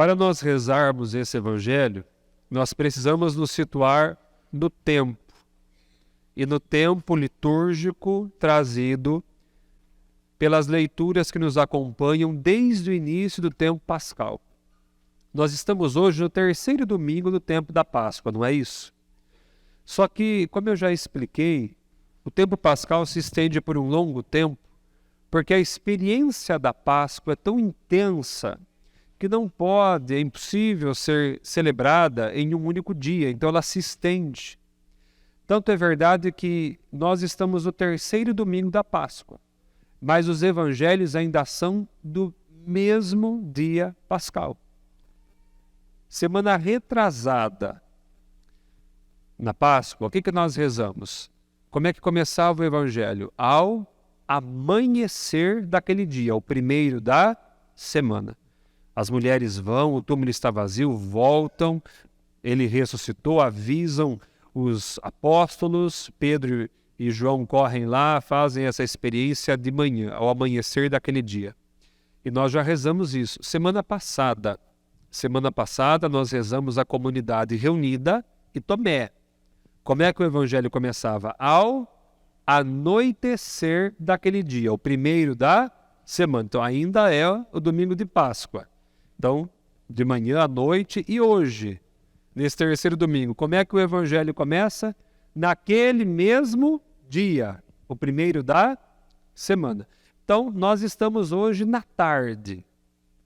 Para nós rezarmos esse evangelho, nós precisamos nos situar no tempo, e no tempo litúrgico trazido pelas leituras que nos acompanham desde o início do tempo pascal. Nós estamos hoje no terceiro domingo do tempo da Páscoa, não é isso? Só que, como eu já expliquei, o tempo pascal se estende por um longo tempo, porque a experiência da Páscoa é tão intensa que é impossível ser celebrada em um único dia, então ela se estende. Tanto é verdade que nós estamos no terceiro domingo da Páscoa, mas os evangelhos ainda são do mesmo dia pascal. Semana retrasada, na Páscoa, o que nós rezamos? Como é que começava o evangelho? Ao amanhecer daquele dia, o primeiro da semana. As mulheres vão, o túmulo está vazio, voltam, ele ressuscitou, avisam os apóstolos, Pedro e João correm lá, fazem essa experiência de manhã, ao amanhecer daquele dia. E nós já rezamos isso. Semana passada nós rezamos a comunidade reunida e Tomé. Como é que o evangelho começava? Ao anoitecer daquele dia, o primeiro da semana. Então ainda é o domingo de Páscoa. Então, de manhã à noite e hoje, nesse terceiro domingo, como é que o evangelho começa? Naquele mesmo dia, o primeiro da semana. Então, nós estamos hoje na tarde,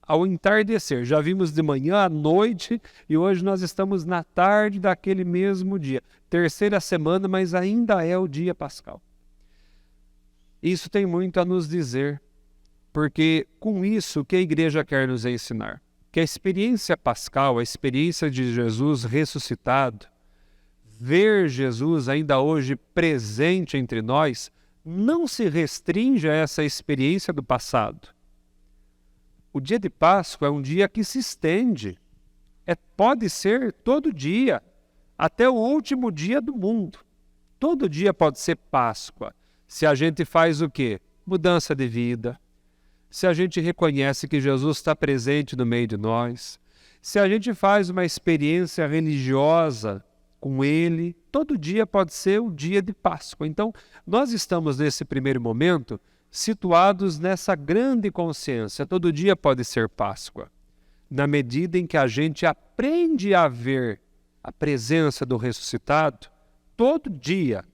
ao entardecer. Já vimos de manhã à noite e hoje nós estamos na tarde daquele mesmo dia. Terceira semana, mas ainda é o dia pascal. Isso tem muito a nos dizer, porque com isso o que a igreja quer nos ensinar? Que a experiência pascal, a experiência de Jesus ressuscitado, ver Jesus ainda hoje presente entre nós, não se restringe a essa experiência do passado. O dia de Páscoa é um dia que se estende. Pode ser todo dia, até o último dia do mundo. Todo dia pode ser Páscoa. Se a gente faz o quê? Mudança de vida. Se a gente reconhece que Jesus está presente no meio de nós. Se a gente faz uma experiência religiosa com Ele, todo dia pode ser o dia de Páscoa. Então, nós estamos nesse primeiro momento situados nessa grande consciência. Todo dia pode ser Páscoa, na medida em que a gente aprende a ver a presença do ressuscitado todo dia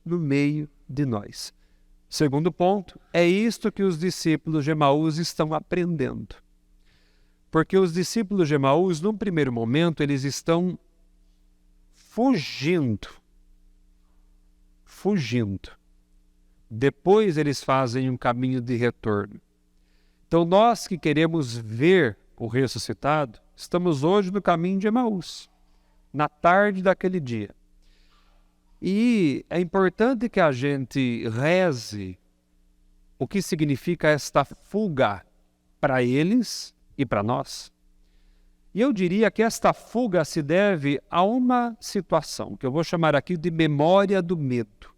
no meio de nós. Segundo ponto, é isto que os discípulos de Emaús estão aprendendo. Porque os discípulos de Emaús, num primeiro momento, eles estão fugindo. Depois eles fazem um caminho de retorno. Então nós que queremos ver o ressuscitado, estamos hoje no caminho de Emaús, na tarde daquele dia. E é importante que a gente reze o que significa esta fuga para eles e para nós. E eu diria que esta fuga se deve a uma situação, que eu vou chamar aqui de memória do medo,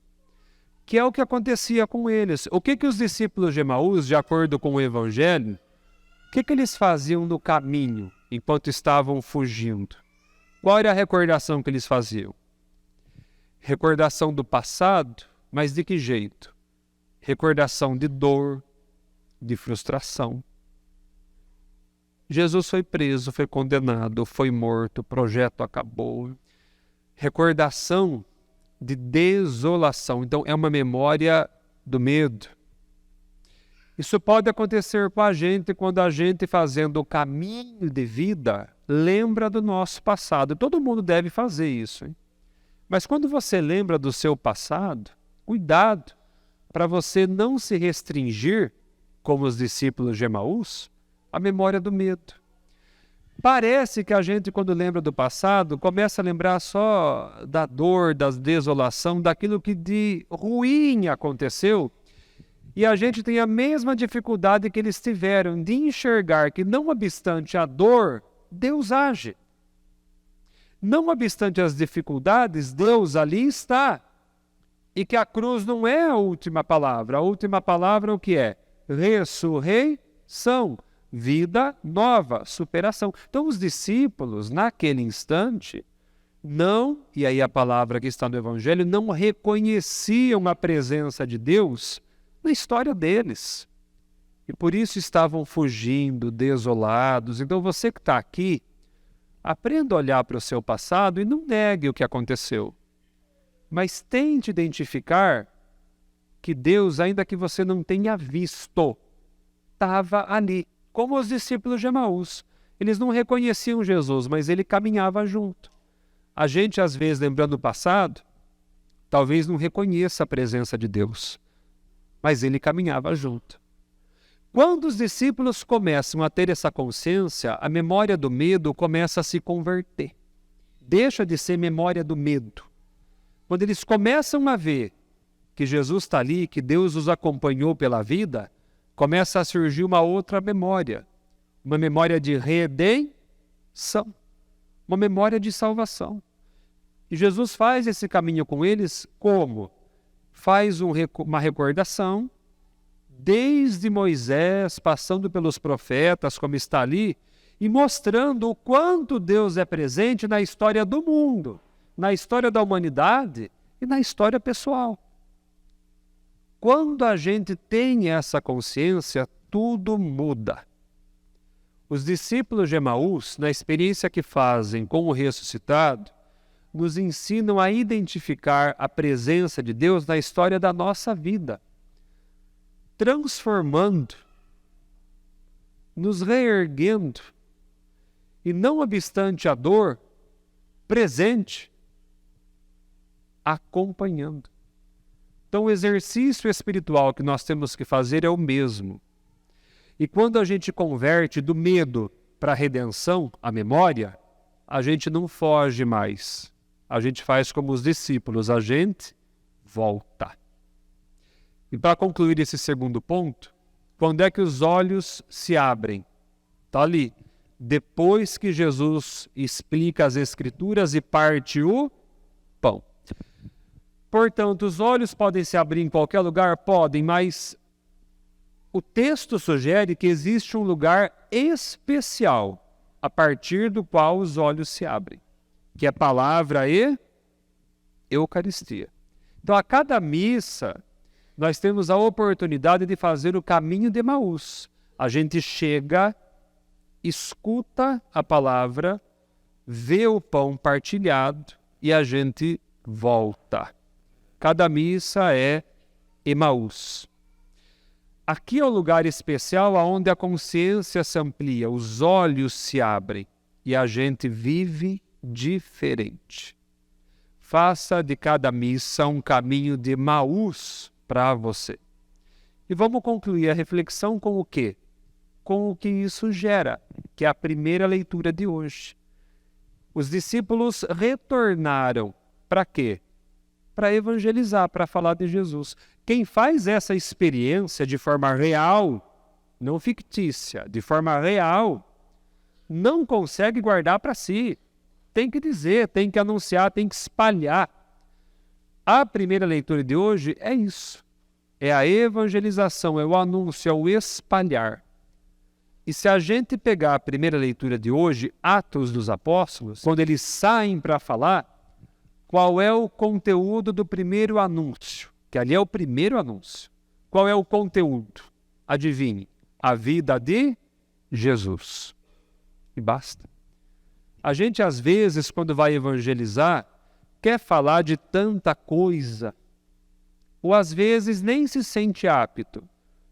que é o que acontecia com eles. O que os discípulos de Emaús, de acordo com o Evangelho, o que eles faziam no caminho, enquanto estavam fugindo? Qual era a recordação que eles faziam? Recordação do passado, mas de que jeito? Recordação de dor, de frustração. Jesus foi preso, foi condenado, foi morto, o projeto acabou. Recordação de desolação. Então, é uma memória do medo. Isso pode acontecer com a gente quando a gente, fazendo o caminho de vida, lembra do nosso passado. Todo mundo deve fazer isso, hein? Mas quando você lembra do seu passado, cuidado para você não se restringir, como os discípulos de Emaús, à memória do medo. Parece que a gente, quando lembra do passado, começa a lembrar só da dor, da desolação, daquilo que de ruim aconteceu, e a gente tem a mesma dificuldade que eles tiveram de enxergar que, não obstante a dor, Deus age. Não obstante as dificuldades, Deus ali está. E que a cruz não é a última palavra. A última palavra o que é? Ressurreição. vida nova, superação. Então os discípulos, naquele instante, não, e aí a palavra que está no Evangelho, não reconheciam a presença de Deus na história deles. E por isso estavam fugindo, desolados. Então você que está aqui, aprenda a olhar para o seu passado e não negue o que aconteceu. Mas tente identificar que Deus, ainda que você não tenha visto, estava ali. Como os discípulos de Emaús. Eles não reconheciam Jesus, mas ele caminhava junto. A gente, às vezes, lembrando o passado, talvez não reconheça a presença de Deus, mas ele caminhava junto. Quando os discípulos começam a ter essa consciência, a memória do medo começa a se converter. Deixa de ser memória do medo. Quando eles começam a ver que Jesus está ali, que Deus os acompanhou pela vida, começa a surgir uma outra memória. Uma memória de redenção. Uma memória de salvação. E Jesus faz esse caminho com eles como? Faz uma recordação, desde Moisés, passando pelos profetas, como está ali, e mostrando o quanto Deus é presente na história do mundo, na história da humanidade e na história pessoal. Quando a gente tem essa consciência, tudo muda. Os discípulos de Emaús, na experiência que fazem com o ressuscitado, nos ensinam a identificar a presença de Deus na história da nossa vida, transformando, nos reerguendo, e não obstante a dor, presente, acompanhando. Então o exercício espiritual que nós temos que fazer é o mesmo. E quando a gente converte do medo para a redenção, a memória, a gente não foge mais. A gente faz como os discípulos, a gente volta. E para concluir esse segundo ponto, quando é que os olhos se abrem? Está ali. Depois que Jesus explica as Escrituras e parte o pão. Portanto, os olhos podem se abrir em qualquer lugar? Podem, mas o texto sugere que existe um lugar especial a partir do qual os olhos se abrem, que é a palavra e Eucaristia. Então, a cada missa, nós temos a oportunidade de fazer o caminho de Emaús. A gente chega, escuta a palavra, vê o pão partilhado e a gente volta. Cada missa é Emaús. Aqui é o lugar especial onde a consciência se amplia, os olhos se abrem e a gente vive diferente. Faça de cada missa um caminho de Emaús para você. E vamos concluir a reflexão com o quê? Com o que isso gera, que é a primeira leitura de hoje. Os discípulos retornaram para quê? Para evangelizar, para falar de Jesus. Quem faz essa experiência de forma real, não fictícia, de forma real, não consegue guardar para si. Tem que dizer, tem que anunciar, tem que espalhar. A primeira leitura de hoje é isso. É a evangelização, é o anúncio, é o espalhar. E se a gente pegar a primeira leitura de hoje, Atos dos Apóstolos, quando eles saem para falar, qual é o conteúdo do primeiro anúncio? Que ali é o primeiro anúncio. Qual é o conteúdo? Adivinhe. A vida de Jesus. E basta. A gente, às vezes, quando vai evangelizar, quer falar de tanta coisa. Ou, às vezes, nem se sente apto.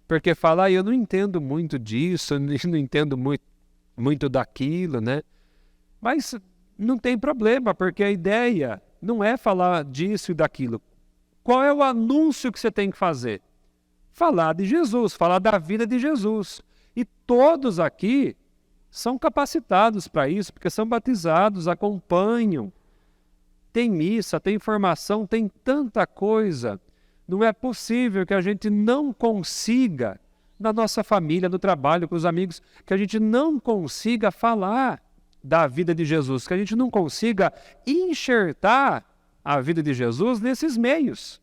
Porque fala, eu não entendo muito disso, eu não entendo muito daquilo, né? Mas não tem problema, porque a ideia não é falar disso e daquilo. Qual é o anúncio que você tem que fazer? Falar de Jesus, falar da vida de Jesus. E todos aqui são capacitados para isso, porque são batizados, acompanham. Tem missa, tem formação, tem tanta coisa. Não é possível que a gente não consiga, na nossa família, no trabalho, com os amigos, que a gente não consiga falar da vida de Jesus, que a gente não consiga enxertar a vida de Jesus nesses meios.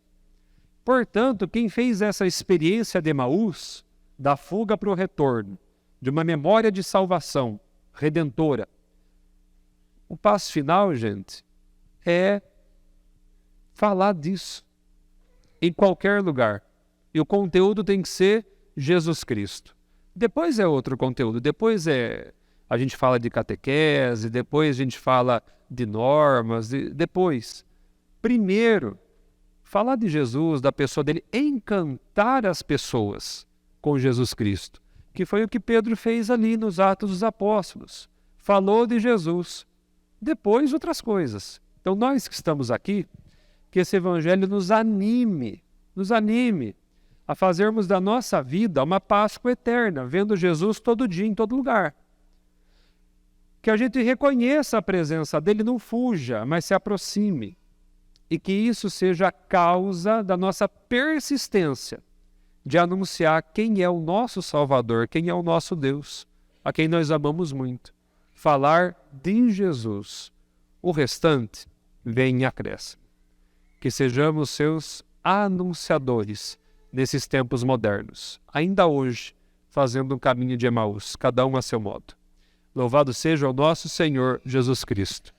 Portanto, quem fez essa experiência de Emaús, da fuga para o retorno, de uma memória de salvação redentora. O passo final, gente, é falar disso em qualquer lugar. E o conteúdo tem que ser Jesus Cristo. Depois é outro conteúdo. Depois a gente fala de catequese, depois a gente fala de normas, depois. Primeiro, falar de Jesus, da pessoa dele, encantar as pessoas com Jesus Cristo, que foi o que Pedro fez ali nos Atos dos Apóstolos. Falou de Jesus. Depois outras coisas. Então nós que estamos aqui, que esse evangelho nos anime a fazermos da nossa vida uma Páscoa eterna, vendo Jesus todo dia, em todo lugar. Que a gente reconheça a presença dele, não fuja, mas se aproxime. E que isso seja a causa da nossa persistência de anunciar quem é o nosso Salvador, quem é o nosso Deus, a quem nós amamos muito. Falar de Jesus. O restante vem em acréscimo. Que sejamos seus anunciadores nesses tempos modernos, ainda hoje, fazendo um caminho de Emaús, cada um a seu modo. Louvado seja o nosso Senhor Jesus Cristo.